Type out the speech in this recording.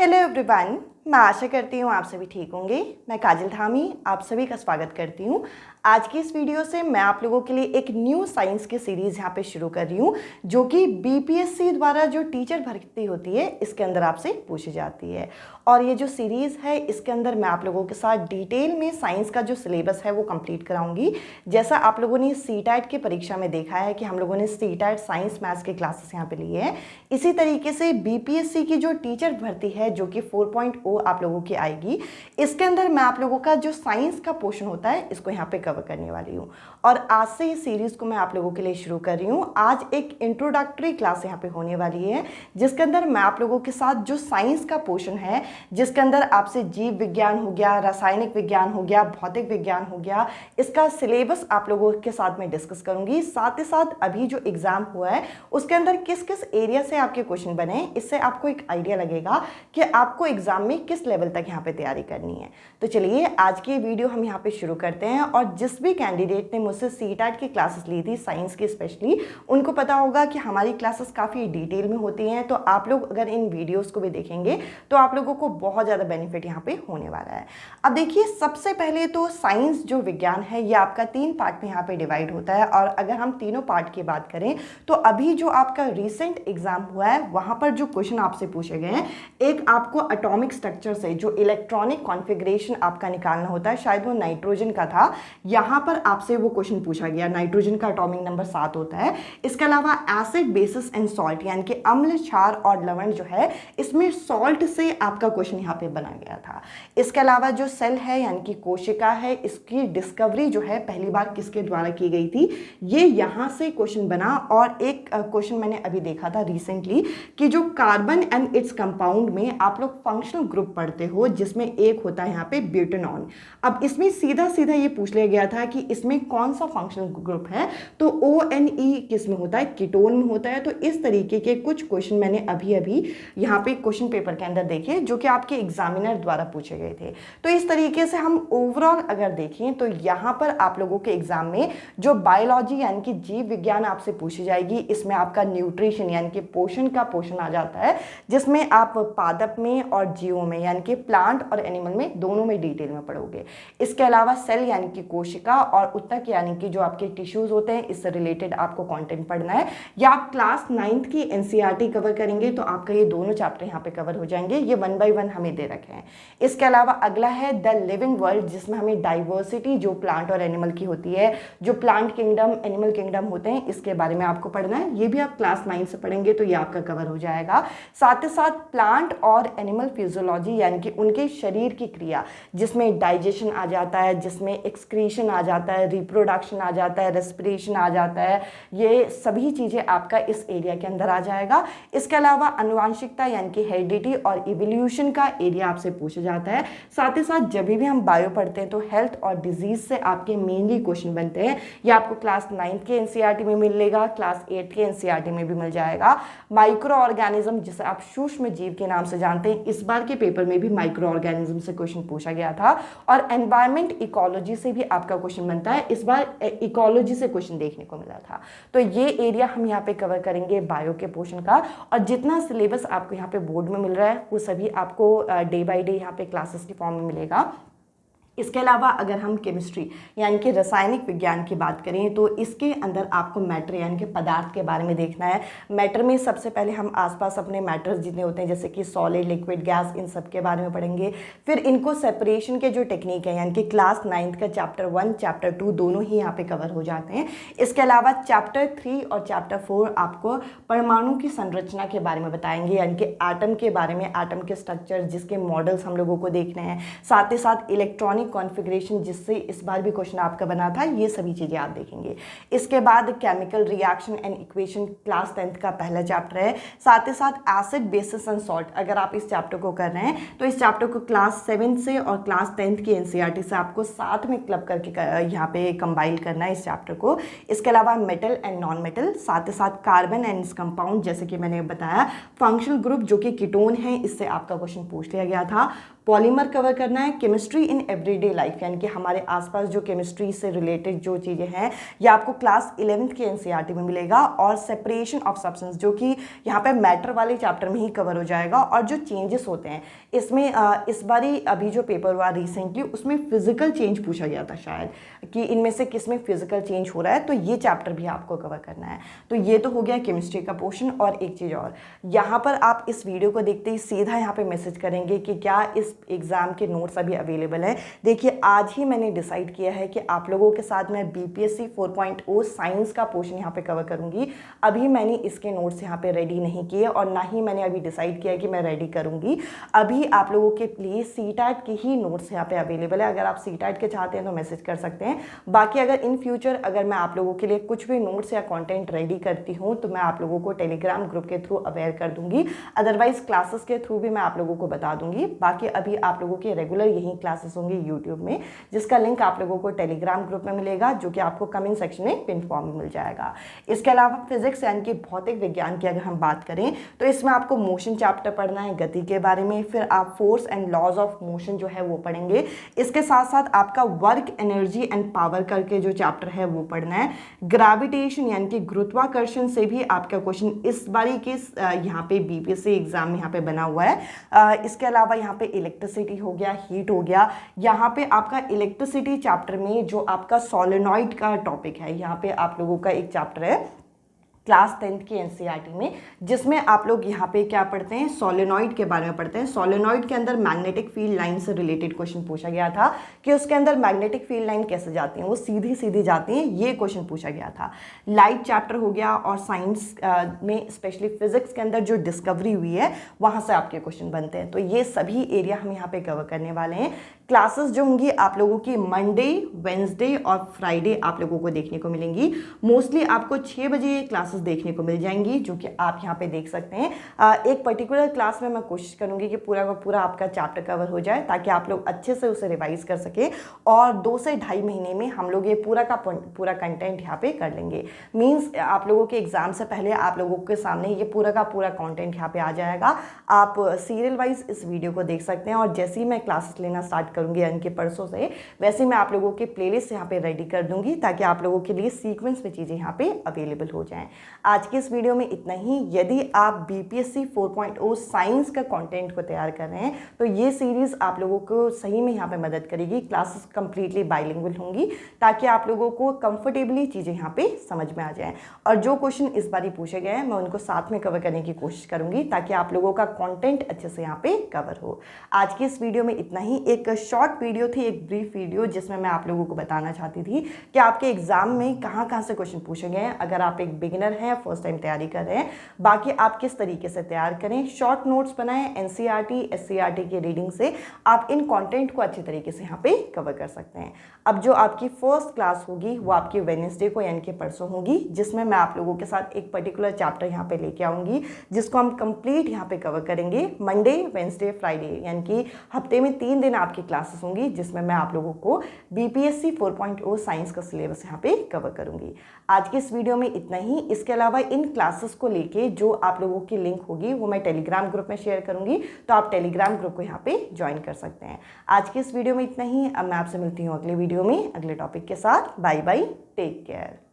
Hello everyone, मैं आशा करती हूँ आप सभी ठीक होंगे। मैं काजल धामी आप सभी का स्वागत करती हूँ। आज की इस वीडियो से मैं आप लोगों के लिए एक न्यू साइंस की सीरीज़ यहाँ पे शुरू कर रही हूँ, जो कि बीपीएससी द्वारा जो टीचर भर्ती होती है इसके अंदर आपसे पूछी जाती है। और ये जो सीरीज़ है इसके अंदर मैं आप लोगों के साथ डिटेल में साइंस का जो सिलेबस है वो कंप्लीट कराऊंगी। जैसा आप लोगों ने सीटैट की परीक्षा में देखा है कि हम लोगों ने सीटैट साइंस मैथ्स के क्लासेस यहाँ पे लिए हैं, इसी तरीके से बीपीएससी की जो टीचर भर्ती है जो कि 4.0 आप लोगों की आएगी, इसके अंदर मैं आप लोगों का जो साइंस का पोर्शन होता है इसको यहाँ पे कवर करने वाली हूँ। और आज से इस सीरीज़ को मैं आप लोगों के लिए शुरू कर रही हूँ। आज एक इंट्रोडक्टरी क्लास यहाँ पे होने वाली है, जिसके अंदर मैं आप लोगों के साथ जो साइंस का पोर्शन है, जिसके अंदर आपसे जीव विज्ञान हो गया, रासायनिक विज्ञान हो गया, भौतिक विज्ञान हो गया, इसका सिलेबस आप लोगों के साथ में डिस्कस करूंगी। साथ ही साथ अभी जो एग्जाम हुआ है उसके अंदर किस किस एरिया से आपके क्वेश्चन बने, इससे आपको एक आइडिया लगेगा कि आपको एग्जाम में किस लेवल तक यहाँ पे तैयारी करनी है। तो चलिए आज की वीडियो हम यहाँ पे शुरू करते हैं। और जिस भी कैंडिडेट ने मुझसे सीटैट की क्लासेस ली थी साइंस की स्पेशली, उनको पता होगा कि हमारी क्लासेस काफ़ी डिटेल में होती हैं। तो आप लोग अगर इन वीडियोज़ को भी देखेंगे तो आप लोगों को बहुत ज़्यादा बेनिफिट यहाँ पे होने वाला है। अब देखिए, सबसे पहले तो साइंस जो विज्ञान है ये आपका 3 पार्ट में यहाँ पे डिवाइड होता है। और अगर हम तीनों पार्ट की बात करें तो अभी जो आपका रिसेंट एग्जाम हुआ है वहाँ पर जो क्वेश्चन आपसे पूछे गए हैं, एक आपको एटॉमिक स्ट्रक्चर से जो इलेक्ट्रॉनिक कॉन्फ़िगरेशन आपका निकालना होता है, शायद वो नाइट्रोजन का था, यहाँ पर आपसे वो क्वेश्चन पूछा गया। नाइट्रोजन का एटॉमिक नंबर 7 होता है। इसके अलावा एसिड, बेसिस एंड सॉल्ट यानी कि अम्ल, क्षार और लवण जो है, इसमें सॉल्ट से आपका क्वेश्चन यहाँ पे बना गया था। इसके अलावा जो सेल है यानी कि कोशिका है, इसकी डिस्कवरी जो है पहली बार किसके द्वारा की गई थी, ये यहाँ से क्वेश्चन बना। और एक क्वेश्चन मैंने अभी देखा था रिसेंटली कि जो कार्बन एंड इट्स कंपाउंड में आप लोग फंक्शनल ग्रुप पढ़ते हो, जिसमें एक होता है यहाँ पे ब्यूटेनॉन। अब इसमें सीधा सीधा ये पूछ लिया गया था कि इसमें कौन सा फंक्शनल ग्रुप है, तो ONE किस में होता है, कीटोन में होता है। तो इस तरीके के कुछ क्वेश्चन मैंने अभी अभी यहाँ पे क्वेश्चन पेपर के अंदर देखे, जो कि आपके एग्जामिनर द्वारा पूछे गए थे। तो इस तरीके से हम ओवरऑल अगर देखें तो यहाँ पर आप लोगों के एग्जाम में जो बायोलॉजी यानी कि जीव विज्ञान आपसे पूछी जाएगी, इसमें आपका न्यूट्रिशन यानी कि पोषण का पोषण आ जाता है, जिसमें आप पादप में और जीवों में यानी कि प्लांट और एनिमल में दोनों में डिटेल में पढ़ोगे। इसके अलावा सेल यानी कि कोशिका और उत्तक यानी कि जो आपके टिश्यूज होते हैं, इससे रिलेटेड आपको कंटेंट पढ़ना है। या आप क्लास 9th की NCERT कवर करेंगे तो आपका ये दोनों चैप्टर यहाँ पे कवर हो जाएंगे। ये 1 by 1 हमें दे रखे हैं। इसके अलावा अगला है द लिविंग वर्ल्ड, जिसमें हमें डाइवर्सिटी जो प्लांट और एनिमल की होती है, जो प्लांट किंगडम, एनिमल किंगडम होते हैं, इसके बारे में आपको पढ़ना है। ये भी आप क्लास 9 से पढ़ेंगे तो ये आपका कवर हो जाएगा। साथ ही साथ प्लांट और एनिमल फिजियोलॉजी यानी कि उनके शरीर की क्रिया, जिसमें डाइजेशन आ जाता है, जिसमें एक्सक्रीशन आ जाता है, रिप्रोडक्शन आ जाता है, रेस्पिरेशन आ जाता है, ये सभी चीज़ें आपका इस एरिया के अंदर आ जाएगा। इसके अलावा आनुवांशिकता यानी कि हेरिडिटी और इवोल्यूशन का एरिया आपसे पूछा जाता है। साथ ही साथ जब भी हम बायो पढ़ते हैं तो हेल्थ और डिजीज से आपके मेनली क्वेश्चन बनते हैं। ये आपको क्लास 9th के NCERT में मिलेगा, क्लास 8th के NCERT में भी मिल जाएगा। माइक्रो ऑर्गेनिज्म, जिसे आप सूक्ष्म जीव के नाम से जानते हैं, इस बार के पेपर में भी माइक्रो ऑर्गेनिज्म से क्वेश्चन पूछा गया था। और एनवायरमेंट इकोलॉजी से भी आपका क्वेश्चन बनता है। इस बार इकोलॉजी से क्वेश्चन देखने को मिला था। तो ये एरिया हम यहाँ पे कवर करेंगे बायो के पोर्शन का। और जितना सिलेबस आपको यहाँ पे बोर्ड में मिल रहा है वो सभी आपको डे बाय डे यहाँ पे क्लासेस के फॉर्म में मिलेगा। इसके अलावा अगर हम केमिस्ट्री यानी कि रासायनिक विज्ञान की बात करें तो इसके अंदर आपको मैटर यानी कि पदार्थ के बारे में देखना है। मैटर में सबसे पहले हम आसपास अपने मैटर्स जितने होते हैं, जैसे कि सॉलिड, लिक्विड, गैस, इन सब के बारे में पढ़ेंगे। फिर इनको सेपरेशन के जो टेक्निक है यानी कि क्लास 9th का चैप्टर 1, चैप्टर 2 दोनों ही यहाँ पे कवर हो जाते हैं। इसके अलावा चैप्टर 3 और चैप्टर 4 आपको परमाणु की संरचना के बारे में बताएंगे, यानी कि एटम के बारे में, एटम के स्ट्रक्चर, जिसके मॉडल्स हम लोगों को देखने हैं। साथ ही साथ इलेक्ट्रॉनिक कॉन्फ़िगरेशन, जिससे इस बार भी क्वेश्चन आपका बना था, ये सभी चीज़ें आप देखेंगे। इसके बाद chemical reaction and equation class 10th का पहला चैप्टर है। साथ ही साथ एसिड, बेसिस एंड सॉल्ट, अगर आप इस चैप्टर को कर रहे हैं तो इस चैप्टर को क्लास 7 से और क्लास 10th की NCERT से आपको साथ में क्लब करके यहाँ पे कंबाइन करना है इस चैप्टर को। इसके अलावा मेटल एंड नॉन मेटल, साथ ही साथ कार्बन एंड कंपाउंड, जैसे कि मैंने बताया, फंक्शनल ग्रुप जो कि कीटोन है, इससे आपका क्वेश्चन पूछ लिया गया था। पॉलीमर कवर करना है, केमिस्ट्री इन एवरीडे लाइफ यानी कि हमारे आसपास जो केमिस्ट्री से रिलेटेड जो चीज़ें हैं ये आपको क्लास 11th के एनसीईआरटी में मिलेगा, और सेपरेशन ऑफ सब्सटेंस जो कि यहाँ पे मैटर वाले चैप्टर में ही कवर हो जाएगा। और जो चेंजेस होते हैं इसमें इस बारी अभी जो पेपर हुआ रिसेंटली उसमें फिजिकल चेंज पूछा गया था शायद, कि इनमें से किस में फिजिकल चेंज हो रहा है, तो ये चैप्टर भी आपको कवर करना है। तो ये तो हो गया केमिस्ट्री का पोर्शन। और एक चीज़ और, यहाँ पर आप इस वीडियो को देखते ही सीधा यहाँ पे मैसेज करेंगे कि क्या इस एग्ज़ाम के नोट्स अभी अवेलेबल है। देखिए आज ही मैंने डिसाइड किया है कि आप लोगों के साथ मैं बीपीएससी 4.0 साइंस का पोर्शन यहाँ पे कवर करूँगी। अभी मैंने इसके नोट्स यहाँ पे रेडी नहीं किए और ना ही मैंने अभी डिसाइड किया कि मैं रेडी करूँगी। अभी आप लोगों के लिए सीटैट के ही नोट्स यहाँ पे अवेलेबल है। अगर आप सीटैट के चाहते हैं तो मैसेज कर सकते हैं। बाकी अगर इन फ्यूचर अगर मैं आप लोगों के लिए कुछ भी नोट्स या कंटेंट रेडी करती हूँ तो मैं आप लोगों को टेलीग्राम ग्रुप के थ्रू अवेयर कर दूंगी, अदरवाइज क्लासेस के थ्रू भी मैं आप लोगों को बता दूंगी। बाकी अभी आप लोगों के रेगुलर यही क्लासेस होंगे यूट्यूब में, जिसका लिंक आप लोगों को टेलीग्राम ग्रुप में मिलेगा, जो कि आपको कमेंट सेक्शन में पिन फॉर्म में मिल जाएगा। इसके अलावा फिजिक्स यानी कि भौतिक विज्ञान की अगर हम बात करें तो इसमें आपको मोशन चैप्टर पढ़ना है, गति के बारे में, फिर आप force and laws of motion जो है वो पढ़ेंगे। इसके साथ साथ आपका वर्क, एनर्जी एंड पावर करके जो चैप्टर है वो पढ़ना है। ग्रेविटेशन यानी कि गुरुत्वाकर्षण से भी आपका क्वेश्चन इस बारी के यहाँ पे बीपीएससी एग्जाम में यहाँ पे बना हुआ है। इसके अलावा यहाँ पे इलेक्ट्रिसिटी हो गया, हीट हो गया। यहाँ पे आपका इलेक्ट्रिसिटी चैप्टर में जो आपका सोलेनॉइड का टॉपिक है, यहाँ पे आप लोगों का एक चैप्टर है क्लास 10th की एनसीईआरटी में, जिसमें आप लोग यहाँ पे क्या पढ़ते हैं, सोलेनॉइड के बारे में पढ़ते हैं। सोलेनॉइड के अंदर मैग्नेटिक फील्ड लाइन से रिलेटेड क्वेश्चन पूछा गया था कि उसके अंदर मैग्नेटिक फील्ड लाइन कैसे जाती हैं, वो सीधी सीधी जाती हैं, ये क्वेश्चन पूछा गया था। लाइट चैप्टर हो गया, और साइंस में स्पेशली फिजिक्स के अंदर जो डिस्कवरी हुई है वहाँ से आपके क्वेश्चन बनते हैं। तो ये सभी एरिया हम यहाँ पे कवर करने वाले हैं। क्लासेस जो होंगी आप लोगों की मंडे, वेंसडे और फ्राइडे आप लोगों को देखने को मिलेंगी। मोस्टली आपको 6 बजे ये क्लासेस देखने को मिल जाएंगी, जो कि आप यहाँ पे देख सकते हैं। एक पर्टिकुलर क्लास में मैं कोशिश करूँगी कि पूरा का पूरा आपका चैप्टर कवर हो जाए, ताकि आप लोग अच्छे से उसे रिवाइज कर सकें, और 2 से ढाई महीने में हम लोग ये पूरा का पूरा कंटेंट यहाँ पे कर लेंगे। मीन्स आप लोगों के एग्जाम से पहले आप लोगों के सामने ये पूरा का पूरा कंटेंट यहाँ पे आ जाएगा। आप सीरियल वाइज इस वीडियो को देख सकते हैं, और जैसे ही मैं क्लासेस लेना स्टार्ट करूंगी यानी कि परसों से, वैसे मैं आप लोगों के प्लेलिस्ट यहाँ पे रेडी कर दूंगी, ताकि आप लोगों के लिए सीक्वेंस में चीज़ें यहाँ पे अवेलेबल हो जाएं। आज की इस वीडियो में इतना ही। यदि आप बीपीएससी 4.0 साइंस का कंटेंट को तैयार कर रहे हैं तो ये सीरीज़ आप लोगों को सही में यहाँ पे मदद करेगी। क्लासेस कंप्लीटली बाइलिंगुअल होंगी, ताकि आप लोगों को कंफर्टेबली चीज़ें यहाँ पे समझ में आ जाएं, और जो क्वेश्चन इस बारी पूछे गए हैं मैं उनको साथ में कवर करने की कोशिश करूँगी, ताकि आप लोगों का कॉन्टेंट अच्छे से यहाँ पे कवर हो। आज की इस वीडियो में इतना ही। एक शॉर्ट वीडियो थी, एक ब्रीफ वीडियो, जिसमें मैं आप लोगों को बताना चाहती थी कि आपके एग्जाम में कहाँ कहाँ से क्वेश्चन पूछे गए हैं। अगर आप एक बिगिनर हैं, फर्स्ट टाइम तैयारी कर रहे हैं, बाकी आप किस तरीके से तैयार करें, शॉर्ट नोट्स बनाएं, एनसीईआरटी एससीईआरटी की रीडिंग से आप इन कंटेंट को अच्छे तरीके से यहाँ पे कवर कर सकते हैं। अब जो आपकी फर्स्ट क्लास होगी वो आपकी वेडनेसडे को यानी कि परसों होगी, जिसमें मैं आप लोगों के साथ एक पर्टिकुलर चैप्टर यहाँ पे लेके आऊँगी, जिसको हम कंप्लीट यहाँ पे कवर करेंगे। मंडे, वेंसडे, फ्राइडे यानी कि हफ्ते में 3 दिन आपकी क्लासेस होंगी, जिसमें मैं आप लोगों को बीपीएससी 4.0 साइंस का सिलेबस यहाँ पे कवर करूँगी। आज की इस वीडियो में इतना ही। इसके अलावा इन क्लासेस को लेके जो आप लोगों की लिंक होगी वो मैं टेलीग्राम ग्रुप में शेयर करूँगी, तो आप टेलीग्राम ग्रुप को यहाँ पे ज्वाइन कर सकते हैं। आज की इस वीडियो में इतना ही। अब मैं आपसे मिलती हूँ अगले वीडियो में अगले टॉपिक के साथ। Bye bye, take care.